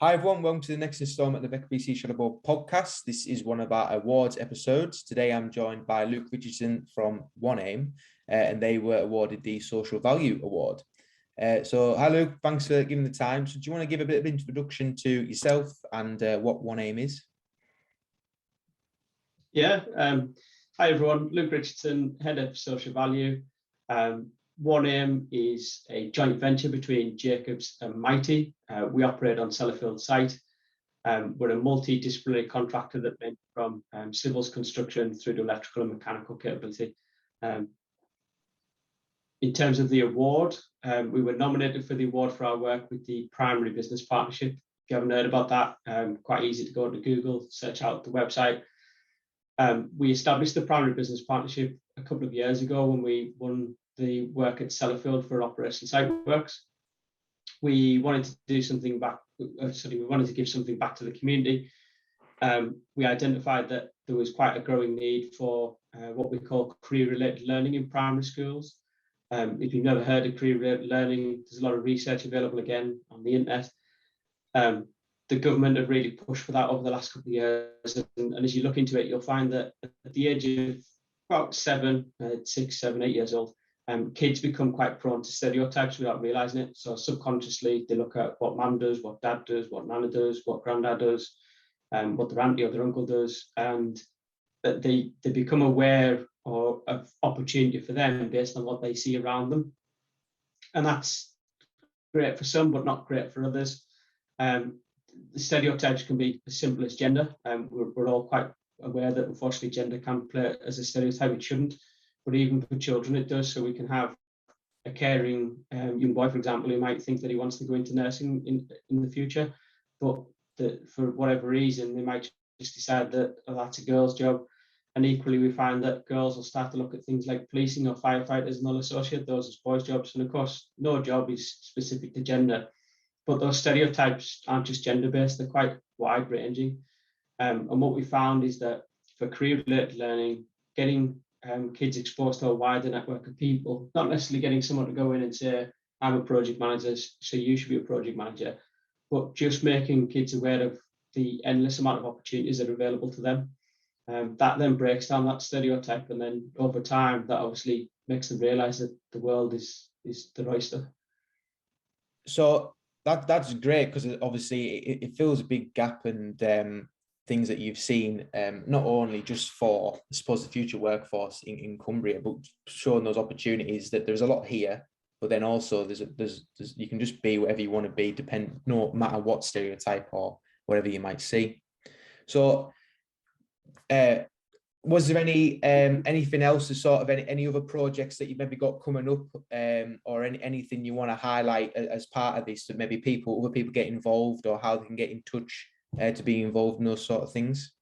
Hi everyone, welcome to the next instalment of the BECBC Shuttleball podcast. This is one of our awards episodes. Today I'm joined by Luke Richardson from One Aim, and they were awarded the Social Value Award. So hi Luke, thanks for giving the time. So do you want to give a bit of introduction to yourself and what One Aim is? Yeah, hi everyone, Luke Richardson, Head of Social Value. One Aim is a joint venture between Jacobs and Mighty. We operate on Sellafield site. We're a multidisciplinary contractor that ranges from civils construction through to electrical and mechanical capability. In terms of the award, we were nominated for the award for our work with the Primary Business Partnership. If you haven't heard about that, quite easy to go to Google, search out the website. We established the Primary Business Partnership a couple of years ago when we won the work at Sellafield for Operation Site Works. We wanted to do something back. We wanted to give something back to the community. We identified that there was quite a growing need for what we call career-related learning in primary schools. If you've never heard of career-related learning, there's a lot of research available again on the internet. The government have really pushed for that over the last couple of years, and as you look into it, you'll find that at the age of about 6, 7, 8 years old, kids become quite prone to stereotypes without realising it. So subconsciously, they look at what mum does, what dad does, what nana does, what granddad does, what their auntie or their uncle does, and that they become aware of opportunity for them based on what they see around them. And that's great for some, but not great for others. The stereotypes can be as simple as gender. We're all quite aware that unfortunately gender can play as a stereotype. It shouldn't, but even for children it does. So we can have a caring young boy, for example, who might think that he wants to go into nursing in the future, but for whatever reason they might just decide that that's a girl's job. And equally, we find that girls will start to look at things like policing or firefighters and they'll associate those as boys' jobs. And of course, no job is specific to gender. But those stereotypes aren't just gender-based, they're quite wide-ranging. And what we found is that for career-related learning, getting kids exposed to a wider network of people, not necessarily getting someone to go in and say, I'm a project manager, so you should be a project manager, but just making kids aware of the endless amount of opportunities that are available to them. That then breaks down that stereotype, and then over time, that obviously makes them realise that the world is their oyster. So that's great, because obviously it fills a big gap and things that you've seen, not only just for, I suppose, the future workforce in Cumbria, but showing those opportunities that there's a lot here, but then also there's you can just be whatever you want to be, no matter what stereotype or whatever you might see. So was there anything else, sort of any other projects that you maybe got coming up, or anything you want to highlight as part of this, that maybe other people get involved, or how they can get in touch to be involved in those sort of things?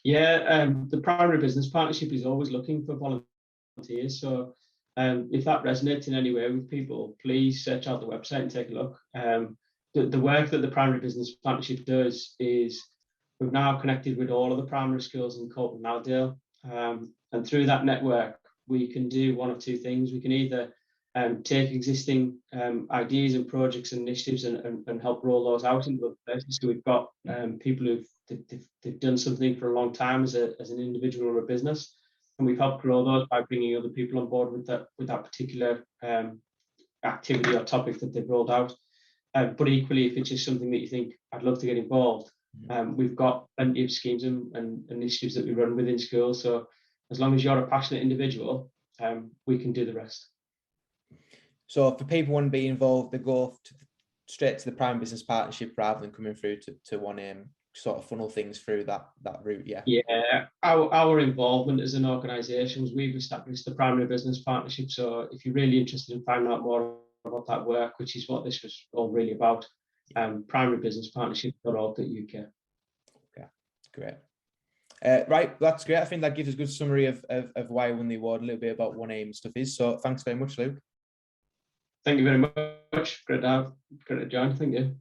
Yeah, the Primary Business Partnership is always looking for volunteers. So if that resonates in any way with people, please search out the website and take a look. The work that the Primary Business Partnership does is we've now connected with all of the primary schools in Cope and Allerdale, and through that network we can do one of two things. We can either take existing ideas and projects and initiatives and help roll those out into other places. So we've got people they've done something for a long time as an individual or a business, and we've helped grow those by bringing other people on board with that particular activity or topic that they've rolled out. But equally, if it's just something that you think, I'd love to get involved, we've got plenty of schemes and initiatives that we run within schools. So as long as you're a passionate individual, we can do the rest. So for people who want to be involved, they go straight to the Primary Business Partnership rather than coming through to One Aim, sort of funnel things through that route. Yeah, our involvement as an organisation, we've established the Primary Business Partnership. So if you're really interested in finding out more about that work, which is what this was all really about, primarybusinesspartnership.org.uk. Okay, great. Right, that's great. I think that gives us a good summary of why I won the award, a little bit about One Aim and stuff is. So thanks very much, Luke. Thank you very much. Great to join. Thank you.